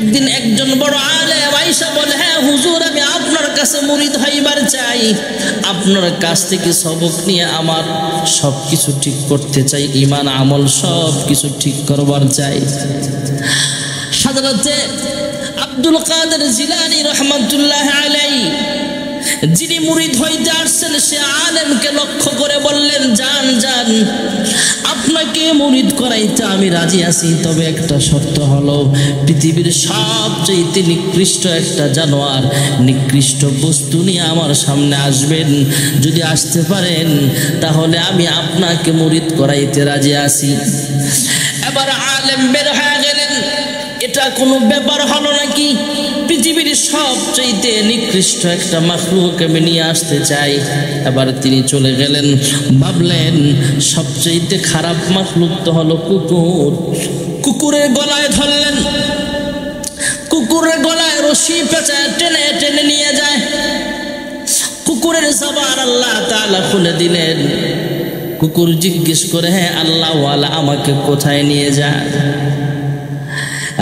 একদিন একজন বড় আলেম আয়েশা বলে, হ্যাঁ হুজুর, আমি আপনার কাছে মুরিদ হইবার চাই, আপনার কাছ থেকে সবক নিয়ে আমার সব কিছু ঠিক করতে চাই, ঈমান আমল সব কিছু ঠিক করবার চাই। হযরতে আব্দুল কাদের জিলানী রাহমাতুল্লাহ আলাইহি যিনি মুরিদ হইতে আসছেন, সে আলেমকে লক্ষ্য করে বললেন, যান যান, আপনাকে মুরিদ করাইতে আমি রাজি আছি, তবে একটা শর্ত হলো পৃথিবীর সবচেয়ে নিকৃষ্ট একটা জানোয়ার, নিকৃষ্ট বস্তু নিয়ে আমার সামনে আসবেন। যদি আসতে পারেন তাহলে আমি আপনাকে মুরিদ করাইতে রাজি আছি। এবার আলেম বের হয়ে গেলেন। এটা কোনো ব্যাপার হলো নাকি? পৃথিবীর সবচেয়ে নিকৃষ্ট একটা মাখলুক আমি নিয়ে আসতে চাই। এবার তিনি চলে গেলেন, ভাবলেন সবচেয়ে খারাপ মাখলুক তো হলো কুকুর। কুকুরের গলায় ধরলেন, কুকুরের গলায় রশি পেঁচায় টেনে টেনে নিয়ে যায়। কুকুরের জবান আল্লাহ তাআলা খুলে দিলেন। কুকুর জিজ্ঞেস করে, হ্যাঁ আল্লাহওয়ালা, আমাকে কোথায় নিয়ে যায়?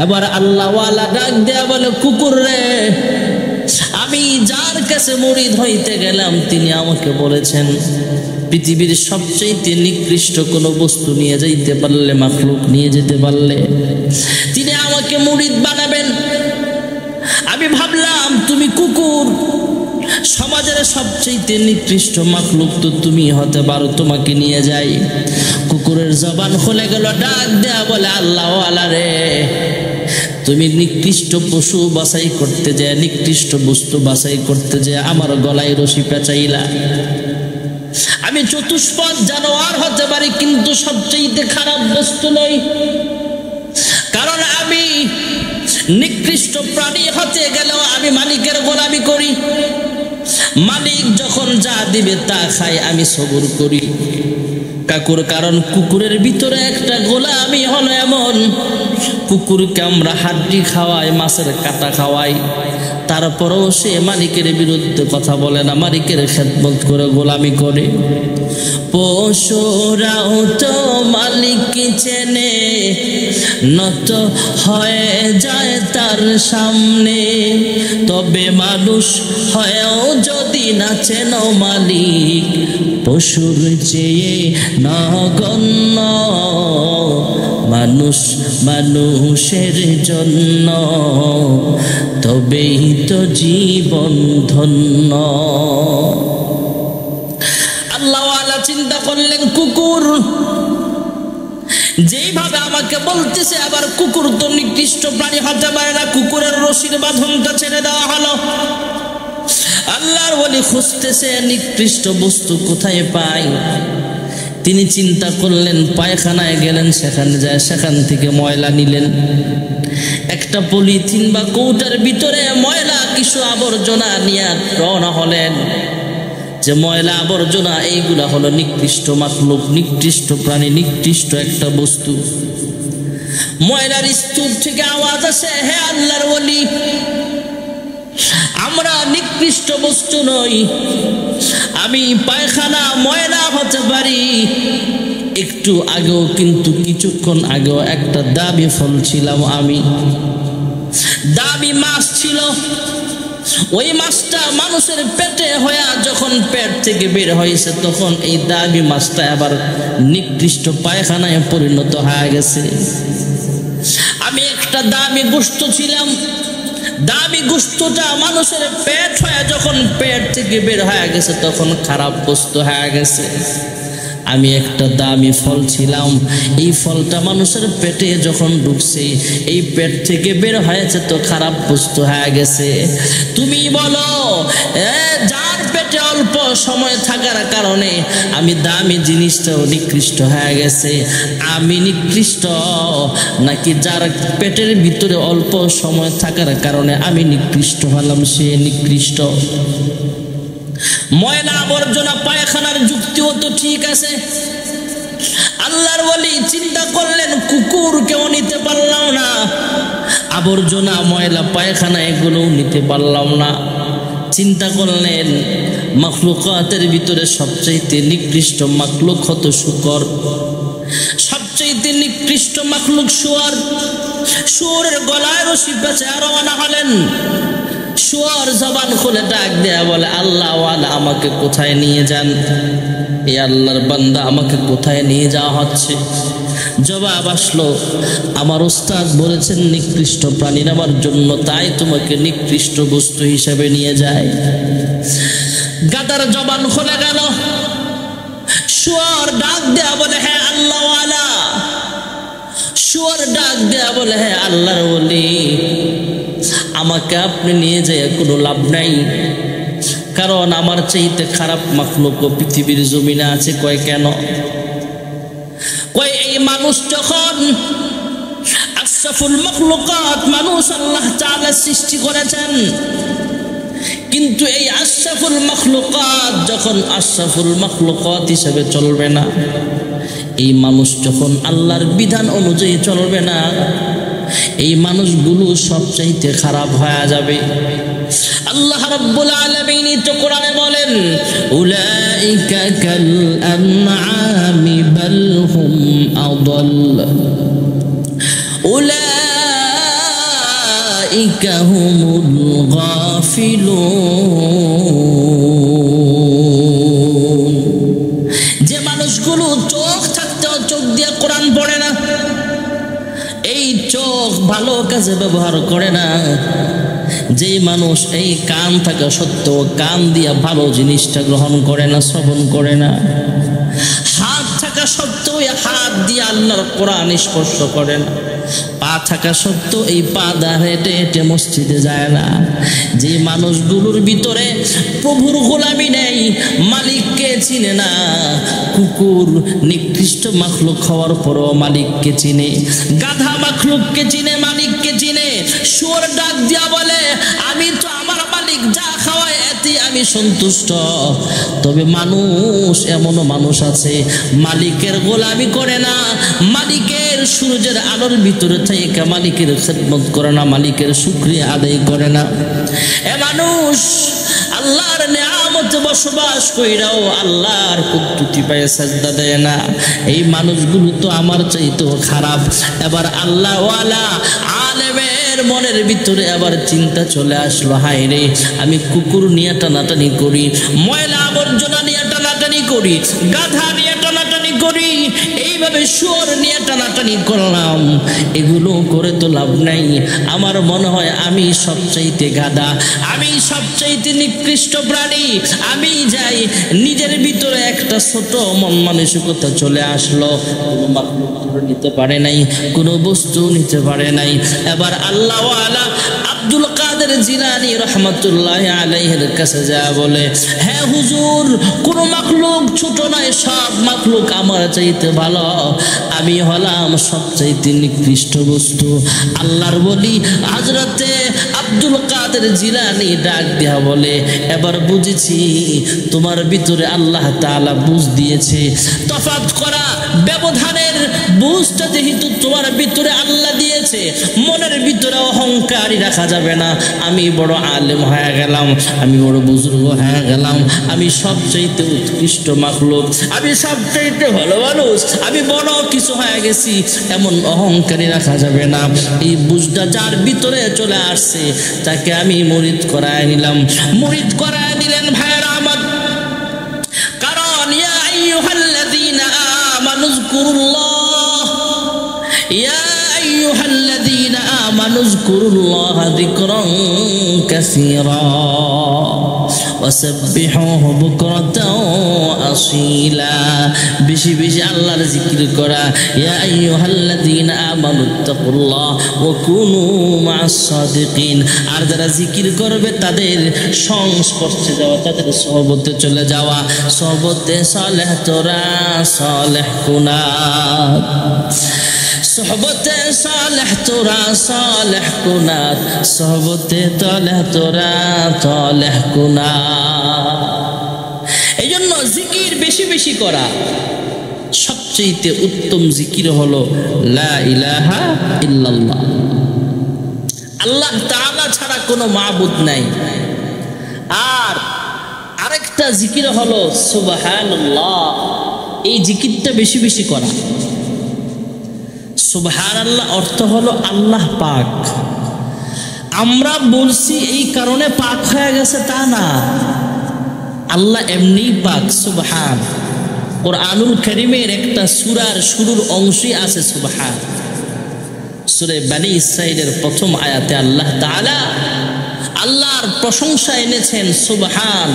এবার আল্লাহওয়ালা ডাক দেয়া বলে, কুকুর রে, আমি যার কাছে মুরিদ হইতে গেলাম তিনি আমাকে বলেছেন পৃথিবীর সবচেয়ে নিকৃষ্ট কোনো বস্তু নিয়ে যাইতে পারলে, মাখলুক নিয়ে যেতে পারলে তিনি আমাকে মুরিদ বানাবেন। আমি ভাবলাম তুমি কুকুর, সমাজের সবচেয়ে নিকৃষ্ট মাখলুক তো তুমি হতে পারো, তোমাকে নিয়ে যাই। কুকুরের জবান খুলে গেল, ডাক দেয়া বলে, আল্লাহওয়ালা রে, তুমি নিকৃষ্ট পশু বাছাই করতে যায়, নিকৃষ্ট বস্তু বাছাই করতে যায় আমার গলায় রশি পেঁচাইলা। আমি চতুষ্পদ জানোয়ার হতে পারি, কিন্তু সবচেয়ে খারাপ বস্তু নই, কারণ আমি নিকৃষ্ট প্রাণী হতে গেলেও আমি মালিকের গোলামি করি। মালিক যখন যা দিবে তা খাই, আমি সবর করি। কারণ কুকুরের ভিতরে একটা গোলামি হলো এমন, কুকুরকে আমরা হাড্ডি খাওয়াই, মাছের কাটা খাওয়াই, তারপরেও সে মালিকের বিরুদ্ধে কথা বলে না, মালিকের খেদমত করে গোলামি করে। পশুরাও তো মালিক চেনে, নত হয়ে যায় তার সামনে, তবে মানুষ হয়েও যদি না চেন মালিক, পশুর চেয়ে নগণ্য। মানুষ মানুষের জন্য, তবেই তো জীবন ধন্য। আল্লাহওয়ালা চিন্তা করলেন, কুকুর যেইভাবে আমাকে বলতেছে, আবার কুকুর তো নিকৃষ্ট প্রাণী হতে পারে না, কুকুরের রশির বাঁধনটা ছেড়ে দেওয়া হলো। আল্লাহর ওলি খুঁজতেছে নিকৃষ্ট বস্তু কোথায় পাই। তিনি চিন্তা করলেন, পায়খানায় গেলেন, সেখানে যায় সেখান থেকে ময়লা নিলেন। একটা পলিথিন বা কৌটার ভিতরে ময়লা কিছু আবর্জনা নিয়ে রওনা হলেন। যে ময়লা আবর্জনা এইগুলা হলো নিকৃষ্ট মাখলুক, নিকৃষ্ট প্রাণী, নিকৃষ্ট একটা বস্তু। ময়লার স্তূপ থেকে আওয়াজ আসে, হে আল্লাহর ওলি, আমরা নিকৃষ্ট বস্তু নই, আমি পায়খানা ময়লা হতে পারি। একটু আগেও কিন্তু কিছুক্ষণ আগেও একটা দাবি ফল ছিলাম আমি, দাবি মাছ ছিল। ওই মাছটা মানুষের পেটে হয়ে যখন পেট থেকে বের হয়েছে, তখন এই দাবি মাছটা আবার নিকৃষ্ট পায়খানায় পরিণত হয়ে গেছে। আমি একটা দামি গোশত ছিলাম, দামি গোশতটা মানুষের পেট হয়ে যখন পেট থেকে বের হয়ে গেছে, তখন খারাপ বস্তু হয়ে গেছে। আমি একটা দামি ফল ছিলাম, এই ফলটা মানুষের পেটে যখন ঢুকছে, এই পেট থেকে বের হয়েছে তো খারাপ বস্তু হয়ে গেছে। তুমি বলো, যার পেটে অল্প সময় থাকার কারণে আমি দামি জিনিসটাও নিকৃষ্ট হয়ে গেছে, আমি নিকৃষ্ট, নাকি যার পেটের ভিতরে অল্প সময় থাকার কারণে আমি নিকৃষ্ট হলাম সে নিকৃষ্ট? ময়লা আবর্জনা পায়খানার যুক্তিও তো ঠিক আছে। আল্লাহর ওলি চিন্তা করলেন, কুকুর কেউ নিতে পারলাম না, আবর্জনা ময়লা পায়খানা এগুলোও নিতে পারলাম না। চিন্তা করলেন, মাখলুকাতের ভিতরে সবচাইতে নিকৃষ্ট মাখলুক হতো শূকর। সবচাইতে নিকৃষ্ট মাখলুক শুয়োর। শুয়োরের গলায় রশি পেঁচে রওনা হলেন। শুয়োর জবান খুলে ডাক দেয়া বলে, আল্লাহ ওয়ালা আমাকে কোথায় নিয়ে যান? এই আল্লাহর বান্দা আমাকে কোথায় নিয়ে যাওয়া হচ্ছে? জবাব আসলো, আমার উস্তাদ বলেছেন নিকৃষ্ট প্রাণী আমার জন্য, তাই তোমাকে নিকৃষ্ট বস্তু হিসেবে নিয়ে যায়। গাদার জবান খুলে গেল। শুয়োর ডাক দেয়া বলে, হ্যাঁ আল্লাহ ওয়ালা। শুয়োর ডাক দেয়া বলে, হ্যাঁ আল্লাহর ওলি, আমাকে আপনি নিয়ে যায় কোনো লাভ নাই, কারণ আমার চাইতে খারাপ মাখলুক পৃথিবীর জমিনে আছে। কয় কেন? কয় এই মানুষ যখন আশরাফুল মাখলুকাত, মানুষ আল্লাহ তাআলা সৃষ্টি করেছেন, কিন্তু এই আশরাফুল মাখলুকাত যখন আশরাফুল মাখলুকাত হিসেবে চলবে না, এই মানুষ যখন আল্লাহর বিধান অনুযায়ী চলবে না, এই মানুষগুলো সবচাইতে খারাপ হয়ে যাবে। আল্লাহ রাব্বুল আলামিন তো কোরআনে বলেন, উলাইকা কাল আনআমি বাল হুম আদাল, উলাইকা হুমুল গাফিলুন। যে মানুষগুলো চোখ থাকতেও চোখ দিয়ে কোরআন পড়ে না, এই চোখ ভালো কাজে ব্যবহার করে না, যে মানুষ এই কান থাকা সত্ত্বেও কান দিয়া ভালো জিনিসটা গ্রহণ করে না, শ্রবণ করে না, হাত থাকা সত্ত্বেও হাত দিয়ে আল্লাহর কোরআন স্পর্শ করে না, পা থাকা সত্ত্বেও এই পা দা হেঁটে হেঁটে মসজিদে যায় না, যে মানুষগুলোর ভিতরে প্রভুর গোলামি নেই, মালিককে চিনে না, কুকুর নিকৃষ্ট মাখলুক হওয়ার পরও মালিককে চিনে, গাধা মাখলুককে চিনে, মালিককে চিনে। শুয়োর ডাক দিয়া বলে, আমি তো আমার মালিক যা খাওয়ায় এতে আমি সন্তুষ্ট। তবে মানুষ, এমনও মানুষ আছে মালিকের গোলামি করে না, মালিকের সূর্যের আলোর ভিতরে থেকে মালিকের খেদমত করে না, মালিকের শুকরিয়া আদায় করে না। এ মানুষ আল্লাহর নিয়ামতে বসবাস কইরাও আল্লাহর কুদরতি পায়ে সাজদা দেয় না। এই মানুষগুলো তো আমার চাইতেও খারাপ। এবার আল্লাহ ওয়ালা আলেমের মনের ভিতরে আবার চিন্তা চলে আসলো, হায় রে, আমি কুকুর নিয়ে টানাটানি করি, ময়লা আবর্জনা নিয়ে টানাটানি করি, গাধা নিয়ে টানাটানি করি, এইভাবে শুয়োর নিয়ে টানাটানি করলাম, এগুলো করে তো লাভ নাই। আমার মনে হয় আমি সবচাইতে গাধা, আমি সবচাইতে নিকৃষ্ট প্রাণী। আমি যাই। নিজের ভিতরে একটা ছোট মন মানসিকতা চলে আসলো, কোনো মাখলুক নিতে পারে নাই, কোনো বস্তু নিতে পারে নাই। এবার আল্লাহ ওয়ালা আব্দুল কাদের জিলানী রহমাতুল্লাহি আলাইহির কাছে যা বলে, হ্যাঁ হুজুর, কোনো মাখলুক ছোট নয়, সব মাখলুক আমার চাইতে ভালো, আমি হলাম সবচাইতে নিকৃষ্ট বস্তু। আল্লাহর বলি হযরতে আব্দুল কাদের জিলানী ডাক দিয়া বলে, এবার বুঝেছি তোমার ভিতরে আল্লাহ তাআলা বুঝ দিয়েছে। তফাৎ করা ব্যবধানের বুঝটা যেহেতু তোমার ভিতরে আল্লাহ দিয়েছে, মনের ভিতরে অহংকারই রাখা যাবে না। আমি বড় আলেম হয়ে গেলাম, আমি বড় বুজুর্গ হয়ে গেলাম, আমি সবচাইতে উৎকৃষ্ট মাখলুক, আমি সবচাইতে ভালো মানুষ, আমি বড় কিছু হয়ে গেছি, এমন অহংকারী রাখা যাবে না। এই বুঝটা যার ভিতরে চলে আসছে তাকে আমি মুরিদ করায় নিলাম। মুরিদ করায় দিলেন ভাইরা আমার, কারণ ইয়া আইয়ুহাল্লাযীনা আমানু যকুরুল্লাহ, ইয়া আইয়ুহাল্লাযীনা আমানু যকুরুল্লাহ যিকরান কাসীরা ওয়াসাব্বিহুহু বুকরাতাও আসীলা। বেশি বেশি আল্লাহর জিকির করা। ইয়া আইয়ুহাল্লাযীনা আমানু তাকুল্লাহ ওয়া কুনু মা'আস সাদিকিন। আর যারা জিকির করবে তাদের সংস্পর্শে যাওয়া, তাদের সহবতে চলে যাওয়া। সহবতে সালেহ তোরা সালেহ কুনাত, সোহবতে সালেহ তোরা সালেহ কুনাত, সোহবতে তালেহ তোরা তালেহ কুনাত। এই জন্য জিকির বেশি বেশি করা। সবচেয়ে উত্তম জিকির হলো লা ইলাহা ইল্লাল্লাহ। আল্লাহ তাআলা ছাড়া কোনো মাবুদ নাই। আর আরেকটা জিকির হলো সুবহানাল্লাহ। এই জিকিরটা বেশি বেশি করা। সুবহানাল্লাহ অর্থ হলো আল্লাহ পাক। আমরা বলছি এই কারণে পাক হয়ে গেছে তা না, আল্লাহ এমনি পাক। সুবহান, কুরআনুল কারীমের একটা সূরার শুরুর অংশই আছে সুবহান। সূরা বনী ইসরাঈলের প্রথম আয়াতে আল্লাহ তাআলা আল্লাহর প্রশংসা এনেছেন সুবহান।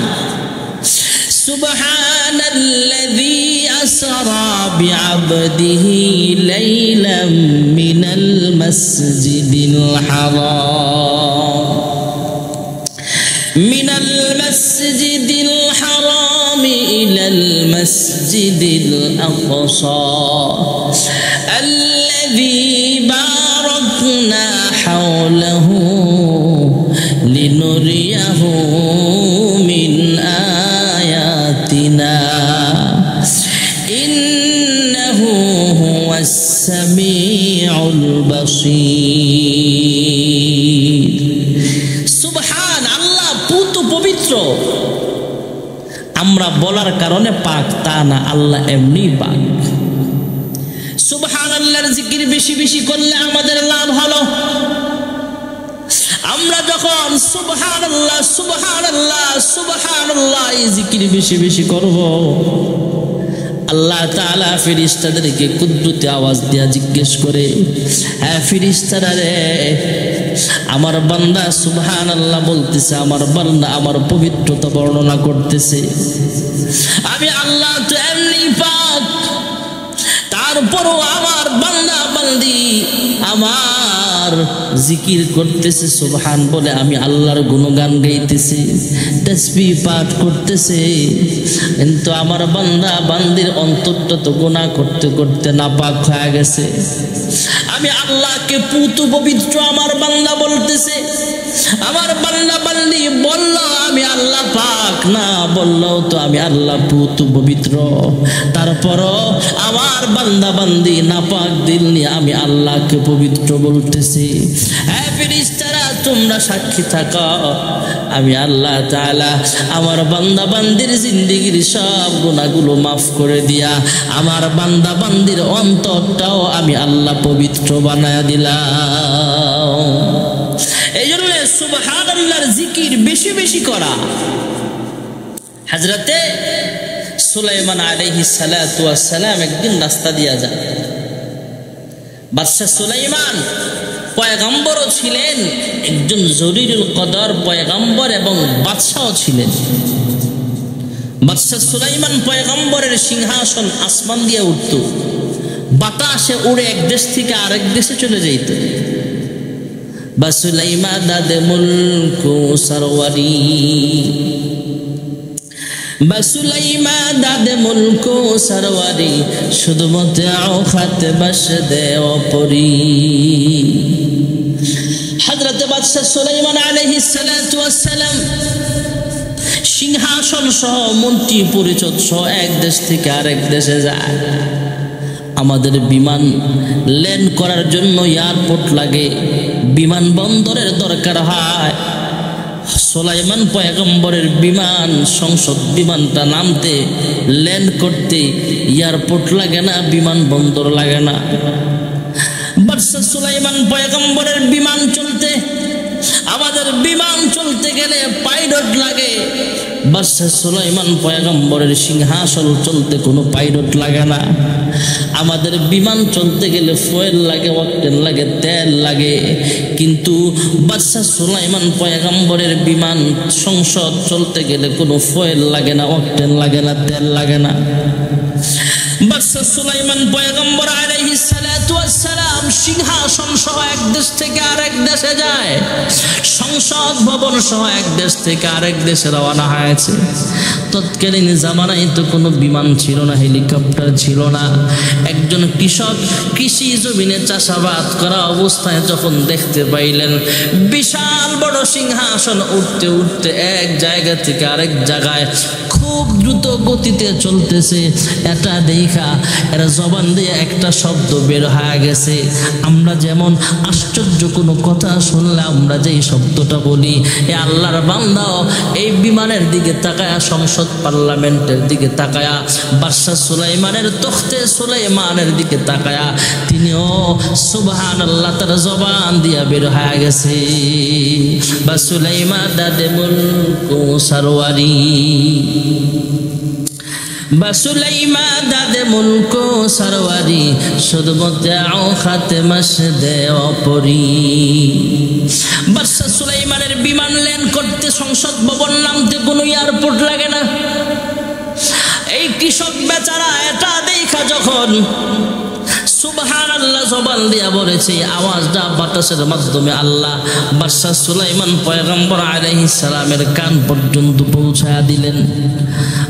সুবহানাল্লাযী আসরা বিআবদিহি লাইলাম মিনাল মাসজিদিল হারাম মিনাল মাসজিদিল হারাম ইলাল মাসজিদিল আকসা আল্লাযী বারাকনা হাওলাহু লিনুরিয়াহু মিন আয়াতিনা ইন্নাহু হুয়াস সামিউল বাসীর। সুবহান, আল্লাহ পুত পবিত্র। আমরা বলার কারণে পাক তা না, আল্লাহ এমনি পাক। সুবহানাল্লাহর জিকির বেশি বেশি করলে আমাদের লাভ হলো। আমরা যখন সুবহানাল্লাহ সুবহানাল্লাহ সুবহানাল্লাহ এই জিকির বেশি বেশি করব, আল্লাহ তাআলা ফেরেশতাদেরকে কুদরতি আওয়াজ দিয়া জিজ্ঞেস করে, হ্যাঁ ফেরেশতারা রে, আমার বান্দা সুবহানাল্লাহ বলতেছে, আমার বান্দা আমার পবিত্রতা বর্ণনা করতেছে, আমি আল্লাহ তো এমনি পাক, তারপরও আমার বান্দা বান্দি আমার জিকির করতেছে সুবহান বলে, আমি আল্লাহর গুণগান গাইতেছি, তাসবিহ পাঠ করতেছে, কিন্তু আমার বান্দা বান্দির অন্তরটা তো গুনাহ করতে করতে নাপাক হয়ে গেছে। আমি আল্লাহকে পুত পবিত্র আমার বান্দা বলতেছে, আমার বান্দা বান্দি বলল আমি আল্লাহ পাক, না বললেও তো আমি আল্লাহ পুত পবিত্র, তারপরও আমার বান্দা বান্দি নাপাক দিল নিয়ে আমি আল্লাহকে পবিত্র বলতেছি। হ্যাঁ ফেরেশতারা তোমরা সাক্ষী থাকো, আমি আল্লাহ তাআলা আমার বান্দা বান্দির জিন্দেগির সব গুনাহগুলো মাফ করে দিয়া আমার বান্দা বান্দির অন্তরটাও আমি আল্লাহ পবিত্র বানায়া দিলাম। এই জন্য সুবহানাল্লাহর জিকির বেশি বেশি করা। হযরতে সুলাইমান আলাইহিস সালাতু ওয়াস সালাম একদিন রাস্তা দিয়া যায়। বাদশা সুলাইমান পয়গম্বরও ছিলেন, একজন জলিলুল কদর পয়গম্বর এবং বাদশাও ছিলেন। বাদশা সুলাইমান পয়গম্বরের সিংহাসন আসমান দিয়ে উঠত, বাতাসে উড়ে এক দেশ থেকে আরেক দেশে চলে যেত। বা সুলাইমান দাদে মুলকু সরওয়ারি, বা সুলাইমান দাদে মুলকু সরওয়ারি, শুধুমাত্র খাত বাস দে অপরি। হযরত বাদশা সুলাইমান আলাইহিস সালাতু ওয়াস সালাম সিংহাসন সহ মন্ত্রী পরিষদ সহ এক দেশ থেকে আরেক দেশে যায়। আমাদের বিমান ল্যান্ড করার জন্য এয়ারপোর্ট লাগে, বিমানবন্দরের দরকার হয়। সুলাইমান পয়গম্বরের বিমান, সংসদ বিমানটা নামতে ল্যান্ড করতে এয়ারপোর্ট লাগে না, বিমানবন্দর লাগে না। বাদশা সুলাইমান পয়গম্বরের বিমান চলতে, আমাদের বিমান চলতে গেলে পাইলট লাগে। বাদশা সুলাইমান পয়গম্বরের সিংহাসন চলতে কোনো পাইলট লাগে না। আমাদের বিমান চলতে গেলে ফুয়েল লাগে, অক্টেন লাগে, তেল লাগে, কিন্তু বাদশা সুলাইমান পয়গম্বরের বিমান সংসদ চলতে গেলে কোনো ফুয়েল লাগে না, অক্টেন লাগে না, তেল লাগে না। বাদশা সুলাইমান পয়গম্বর আলাইহিস সালাতু ওয়াস সালাম সিংহাসন সহ এক দেশ থেকে আরেক দেশে যায়, সংসদ ভবন সহ এক দেশ থেকে আরেক দেশে রওনা হয়েছে। তৎকালীন জামানায় তো কোনো বিমান ছিল না, হেলিকপ্টার ছিল না। একজন কৃষক কৃষি জমিনে চাষাবাদ করা অবস্থায় যখন দেখতে পাইলেন বিশাল বড় সিংহাসন উঠতে উঠতে এক জায়গা থেকে আরেক জায়গায় খুব খুব দ্রুত গতিতে চলতেছে। এটা দেখা এরা জবান দিয়ে একটা শব্দ বের হয়ে গেছে। আমরা যেমন আশ্চর্য কোনো কথা শুনলে আমরা যেই শব্দটা বলি, এ আল্লাহর বান্দা এই বিমানের দিকে তাকায়া, সংসদ পার্লামেন্টের দিকে তাকায়া, বাদশাহ সুলাইমানের তখতে সুলাইমানের দিকে তাকায়া তিনিও সুবহানাল্লাহ তার জবান দিয়া বের হয়ে গেছে। বা সুলাইমান দাদে মুলকু সারওয়ারি, বা সুলাইমান দাদে মুলকু সারওয়ারি, শুধুমাত্র খাতে মাসদে অপরি। বাদশাহ সুলাইমানের বিমান ল্যান্ড করতে সংসদ ভবন নামতে কোনো এয়ারপোর্ট লাগে না। এই কৃষক বেচারা এটা দেখা যখন সুবহানাল্লাহ জবান দিয়া বলেছে, আওয়াজটা বাতাসের মাধ্যমে আল্লাহ বাদশাহ সুলাইমান পয়গম্বর আলাইহিস সালামের কান পর্যন্ত পৌঁছায়া দিলেন।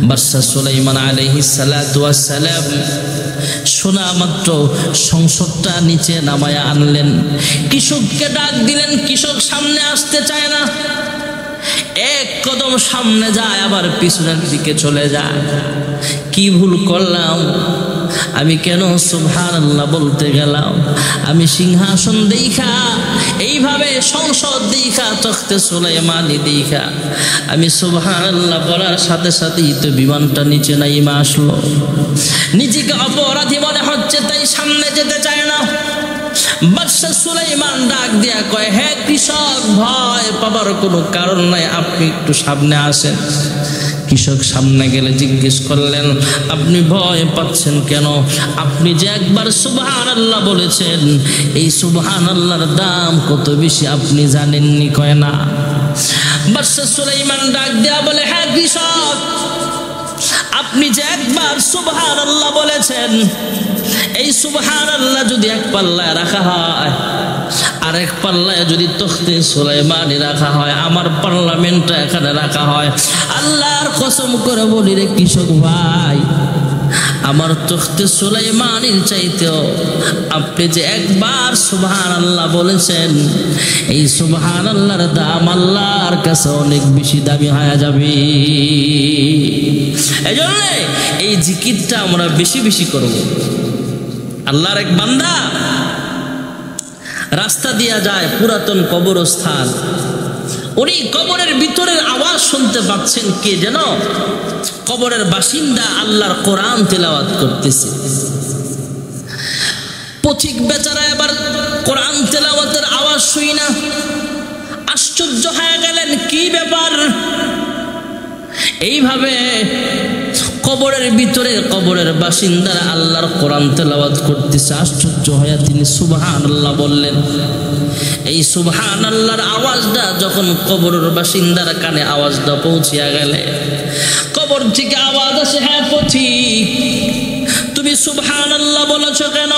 বাদশাহ সুলাইমান আলাইহিস সালাতু ওয়াস সালাম শোনা মাত্র সংসদটা নিচে নামায়া আনলেন। কৃষককে ডাক দিলেন, কৃষক সামনে আসতে চায় না, এক কদম সামনে যায় আবার পিছনের দিকে চলে যায়। কি ভুল করলাম আমি, কেন সুবহানাল্লাহ বলতে গেলাম? আমি সিংহাসন দেখা, এইভাবে সংসদ দেখা, তখতে সুলাইমানি দেখা আমি সুবহানাল্লাহ বলার সাথে সাথেই তো বিমানটা নিচে নাইমা আসলো। নিজেকে অপরাধী মনে হচ্ছে, তাই সামনে যেতে চায় না। বাদশাহ সুলাইমান ডাক দিয়া কয়, হে কৃষক, ভয় পাবার কোনো কারণ নাই, আপনি একটু সামনে আসেন। কৃষক সামনে গেলে জিজ্ঞেস করলেন, আপনি ভয় পাচ্ছেন কেন? আপনি যে একবার সুবহানাল্লাহ বলেছেন, এই সুবহানাল্লাহর দাম কত বেশি আপনি জানেননি? কয় না। বাদশাহ সুলাইমান ডাক দিয়া বলে, হ্যাঁ কৃষক, আপনি যে একবার সুবহানাল্লাহ বলেছেন, এই সুবহানাল্লাহ যদি এক পাল্লায় রাখা হয়, আর এক পাল্লায় যদি তখতে সুলাইমানি রাখা হয়, আমার পার্লামেন্টটা এখানে রাখা হয়, আল্লাহর কসম করে বলি রে কৃষক ভাই, আমার তখতে সুলাইমানির চাইতেও আপনি যে একবার সুবহানাল্লাহ বলেছেন, এই সুবহানাল্লাহর দাম আল্লাহর কাছে অনেক বেশি দামি হয়ে যাবে। এজন্য এই জিকিরটা আমরা বেশি বেশি করব। আল্লাহর এক বান্দা রাস্তা দিয়া যায় পুরাতন কবরস্থান, উনি কবরের ভিতরের আওয়াজ শুনতে পাচ্ছেন, কে যেন কবরের বাসিন্দা আল্লাহর কোরআন তেলাওয়াত করতেছে। পথিক বেচারা এবার কোরআন তেলাওয়াতের আওয়াজ শুই না আশ্চর্য হয়ে গেলেন, কি ব্যাপার? এইভাবে কবরের ভিতরে কবরের বাসিন্দারা আল্লাহর কোরআন তেলাওয়াত করতেছে। আশ্চর্য হয়ে তিনি সুবহানাল্লাহ বললেন। এই সুবহানাল্লাহর আওয়াজটা যখন কবরের বাসিন্দার কানে আওয়াজটা পৌঁছিয়া গেলে, কবর থেকে আওয়াজ আসে, হ্যাঁ পথিক, তুমি সুবহানাল্লাহ বলেছ কেন?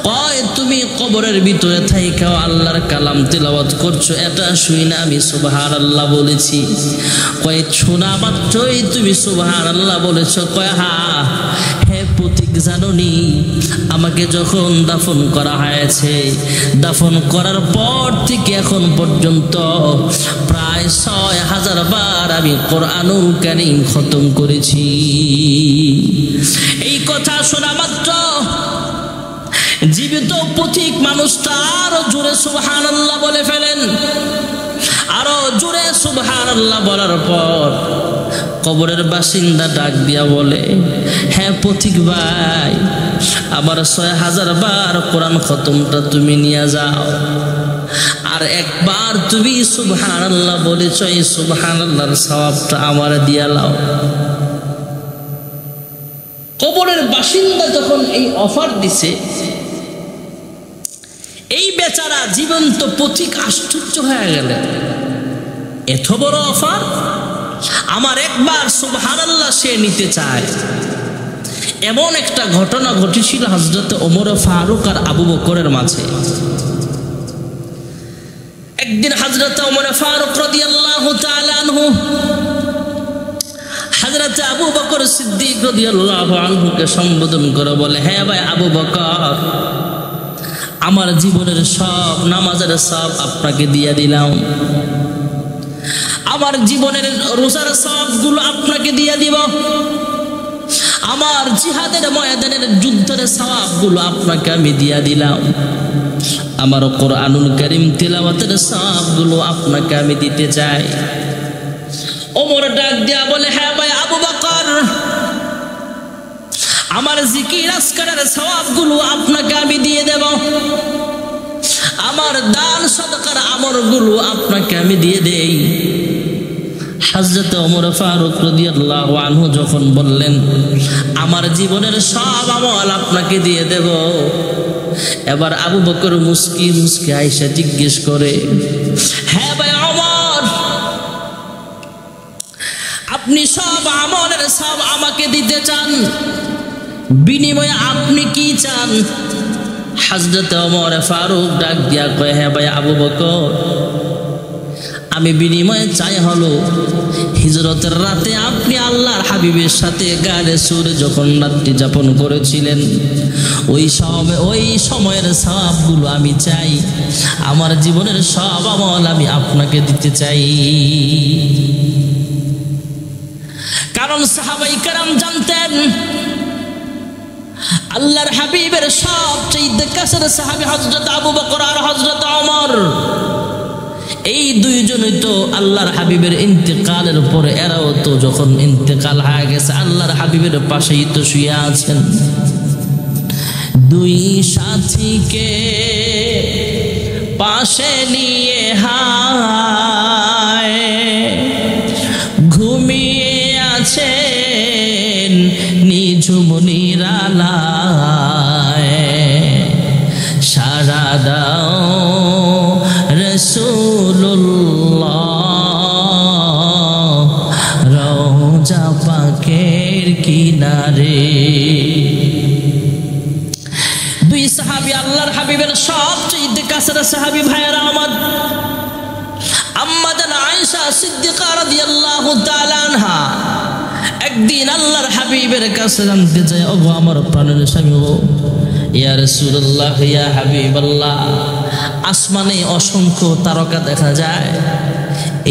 কয়, তুমি কবরের ভিতরে থাইকাও আল্লাহর কালাম তেলাওয়াত করছো, এটা শুই না আমি সুবহানাল্লাহ বলেছি। কয়, শোনা মাত্রই তুমি সুবহানাল্লাহ বলেছ? কয়, হ্যাঁ। হে পথিক, জানোনি আমাকে যখন দাফন করা হয়েছে, দাফন করার পর থেকে এখন পর্যন্ত প্রায় ৬,০০০ বার আমি কোরআনুল কারীম খতম করেছি। এই কথা শোনা মাত্র জীবিত পথিক মানুষটা আরো জোরে সুবহানাল্লাহ বলে ফেলেন। আরো জোরে সুবহানাল্লাহ বলার পর কবরের বাসিন্দা ডাক দিয়া বলে, হ্যাঁ পথিক ভাই, আবার ৬,০০০ বার কোরআন খতমটা তুমি নিয়ে যাও, আর একবার তুমি সুবহানাল্লাহ বলেছ, এই সুবহানাল্লাহর সওয়াবটা আমার দিয়া লাও। কবরের বাসিন্দা যখন এই অফার দিছে, এই বেচারা জীবন্ত পথিক আশ্চর্য হয়ে গেলেন, এত বড় অফার, আমার একবার সুবহানাল্লাহ সে নিতে চায়। এমন একটা ঘটনা ঘটেছিল হযরত ওমর ফারুক আর আবু বকরের মাঝে। একদিন হযরত ওমর ফারুক রাদিয়াল্লাহু তাআলা আনহু হযরত আবু বকর সিদ্দিক রাদিয়াল্লাহু আনহুকে সম্বোধন করে বলে, হ্যাঁ ভাই আবু বকর, আমার জীবনের সব নামাজের সব আপনাকে দিয়ে দিলাম। আমার জীবনের রোজার সওয়াবগুলো আপনাকে দিয়ে দিব, আমার জিহাদের ময়দানের যুদ্ধের সওয়াবগুলো আপনাকে আমি দিয়ে দিলাম, আমার কোরআনুল কারীম তিলাওয়াতের সওয়াবগুলো আপনাকে আমি দিতে চাই। ওমর ডাক দিয়া বলে, হ্যাঁ ভাই আবু বকর, আমার জিকির আজকারের সওয়াবগুলো আপনাকে আমি দিয়ে দেব, আমার দান সদকার আমলগুলো আপনাকে আমি দিয়ে দেই। হযরত ওমর ফারুক রাদিয়াল্লাহু আনহু যখন বললেন আমার জীবনের সব আমল আপনাকে দিয়ে দেব, এবার আবু বকর মুস্কি মুস্কি আয়েশা জিজ্ঞেস করে, হ্যাঁ ভাই ওমর, আপনি সব আমলের সব আমাকে দিতে চান, বিনিময়ে আপনি কি চান? হযরত ওমর ফারুক ডাক দিয়া কয়, হ্যাঁ ভাই আবু বকর, আমি বিনিময়ে চাই হলো হিজরতের রাতে আপনি আল্লাহর হাবিবের সাথে গারে সুরে যখন রাত্রি যাপন করেছিলেন, ওই সময়ের সওয়াবগুলো আমি চাই, আমার জীবনের সব আমল আমি আপনাকে দিতে চাই। কারণ সাহাবায়ে কেরাম জানতেন আল্লাহর হাবিবের সবচেয়ে কাছের সাহাবী হযরত আবু বকর আর হযরত ওমর, এই দুইজনই তো আল্লাহর হাবিবের ইন্তেকালের পরে এরাও তো যখন ইন্তেকাল হয়ে গেছে আল্লাহর হাবিবের পাশেই তো শুয়ে আছেন। দুই সাথীকে পাশে নিয়ে হায় ঘুমিয়ে আছেন নিঝুম নিরালায়, সারা দাও রাসূলুল্লাহ রওজা পাকের কিনারে। দুই সাহাবী আল্লাহর হাবিবের সবচেয়ে কাছের সাহাবী ভাইয়েরা আমার, আম্মা জান আয়েশা সিদ্দিকা রাদিয়াল্লাহু তাআলা আনহা একদিন আল্লাহর হাবিবের কাছে জানতে চায়, ওগো আমার প্রাণের স্বামী, ও ইয়া রাসূলুল্লাহ ইয়া হাবিবাল্লাহ, আসমানে অসংখ্য তারকা দেখা যায়,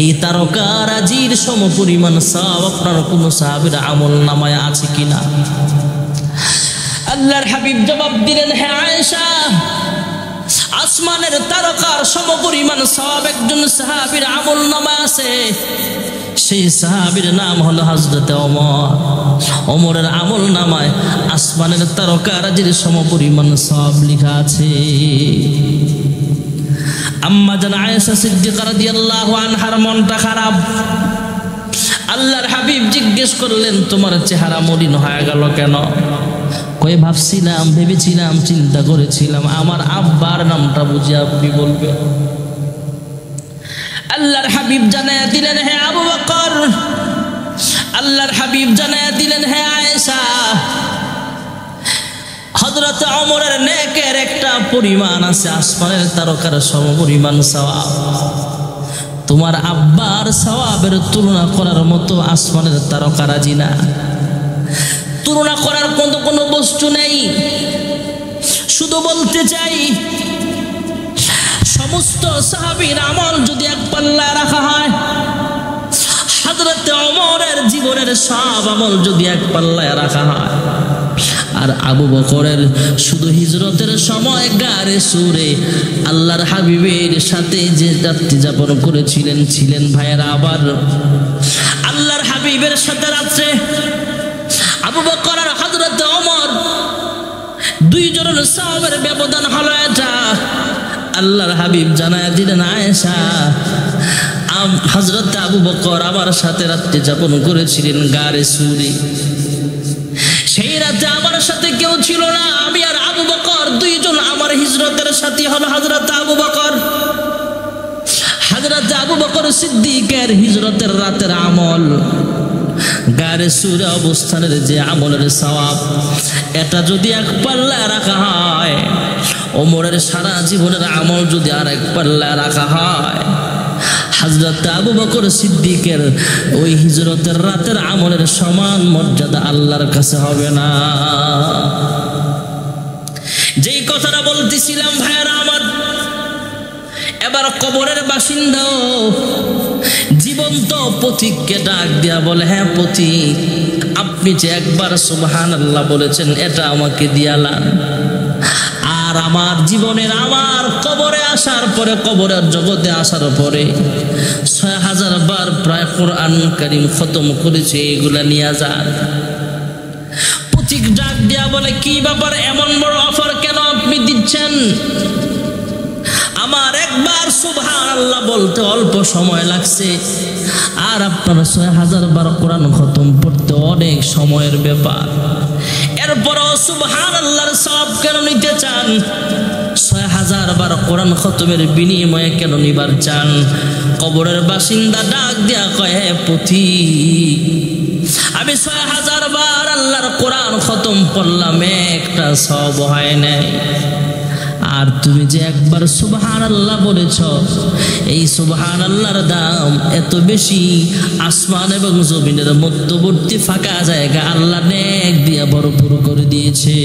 এই তারকারাজির সমপরিমাণ সওয়াব আপনার কোন সাহাবীর আমল নামায় আছে কিনা? আল্লাহর হাবিব জবাব দিলেন, হ্যাঁ আয়েশা, আসমানের তারকার সমপরিমাণ সওয়াব একজন সাহাবীর আমল নামায় আছে, সেই সাহাবীর নাম হলো হযরত ওমর। ওমরের আমল নামায় আসমানের তারকারাজির সমপরিমাণ সওয়াব লেখা আছে। আম্মা জান আয়েশা সিদ্দিকা রাদিয়াল্লাহু আনহার মনটা খারাপ। আল্লাহর হাবিব জিজ্ঞেস করলেন, তোমার চেহারা মলিন হয়ে গেল কেন? কই ভাবছিলাম, ভেবেছিলাম, চিন্তা করেছিলাম আমার আব্বার নামটা বুঝে আপনি বলবেন। আল্লাহর হাবিব জানায়া দিলেন, হে আবু বকর, আল্লাহর হাবিব জানায়া দিলেন, হে আয়েশা, হযরত ওমরের নেকের একটা পরিমাণ আছে আসমানের তারকার সমপরিমাণ সওয়াব। তোমার আব্বার সওয়াবের তুলনা করার মতো আসমানের তারকারাজি না, তুলনা করার কোনো বস্তু নেই। শুধু বলতে চাই, সমস্ত সাহাবীর আমল যদি এক পাল্লায় রাখা হয়, হযরত ওমরের জীবনের সব আমল যদি এক পাল্লায় রাখা হয়, আর আবু বকরের শুধু হিজরতের সময় গারে সুরে আল্লাহর হাবিবের সাথে যে রাত্রি যাপন করেছিলেন ছিলেন ভাইয়েরা, আবার আল্লাহর হাবিবের সাথে রাত্রে আবু বকর আর হযরত ওমর দুইজনের সওয়াবের ব্যবধান হলো এটা। আল্লাহর হাবিব জানায়া দিলেন, আয়েশা, হযরত আবু বকর আমার সাথে রাত্রি যাপন করেছিলেন গারে সুরে, সেই রাতে আমার সাথে কেউ ছিল না, আমি আর আবু বকর দুইজন আমার হিজরতের সাথী হলো হযরত আবু বকর। হযরত আবু বকর সিদ্দিকের হিজরতের রাতের আমল, গারে সুরে অবস্থানের যে আমলের সওয়াব, এটা যদি এক পাল্লায় রাখা হয়, ওমরের সারা জীবনের আমল যদি আর এক পাল্লায় রাখা হয়, হযরত আবু বকর সিদ্দিকের ওই হিজরতের রাতের আমলের সমান মর্যাদা আল্লাহর কাছে হবে না। যেই কথাটা বলতেছিলাম ভাইয়েরা আমার, এবার কবরের বাসিন্দাও জীবন্ত পথিককে ডাক দিয়া বলে, হ্যাঁ পথিক, আপনি যে একবার সুবহানাল্লাহ বলেছেন এটা আমাকে দিয়ালান, আর আমার জীবনের আমার কবরে আসার পরে, কবরের জগতে আসার পরে ৬০০০ বার প্রায় কোরআন কারীম খতম করেছে, এগুলা নিয়ে যান। পথিক ডাক দিয়া বলে, কি ব্যাপার, এমন বড় অফার কেন আপনি দিচ্ছেন? আমার একবার সুবহানাল্লাহ বলতে অল্প সময় লাগছে, আর আপনার ৬০০০ বার কোরআন খতম পড়তে অনেক সময়ের ব্যাপার। এরপরও সুবহানাল্লাহর সওয়াব কেন নিতে চান? ৬০০০ বার কোরআন খতমের বিনিময়ে কেন নিবার চান? কবরের বাসিন্দা ডাক দিয়া কয়, হে পথিক, আমি ৬০০০ বার আল্লাহর কোরআন খতম পড়লাম, একটা সওয়াব হয় নাই। আর তুমি যে একবার সুবহানাল্লাহ বলেছ, এই সুবহানাল্লাহর দাম এত বেশি, আসমান এবং জমিনের মধ্যবর্তী ফাঁকা জায়গা আল্লাহ নেক দিয়া ভরপুর করে দিয়েছে।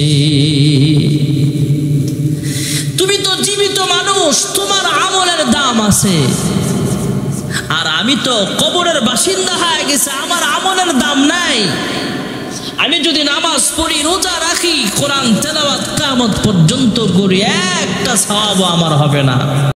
তুমি তো জীবিত মানুষ, তোমার আমলের দাম আছে, আর আমি তো কবরের বাসিন্দা হয়ে গেছে, আমার আমলের দাম নাই। আমি যদি নামাজ পড়ি, রোজা রাখি, কোরআন তেলাওয়াত কিয়ামত পর্যন্ত করি, একটা সওয়াব আমার হবে না।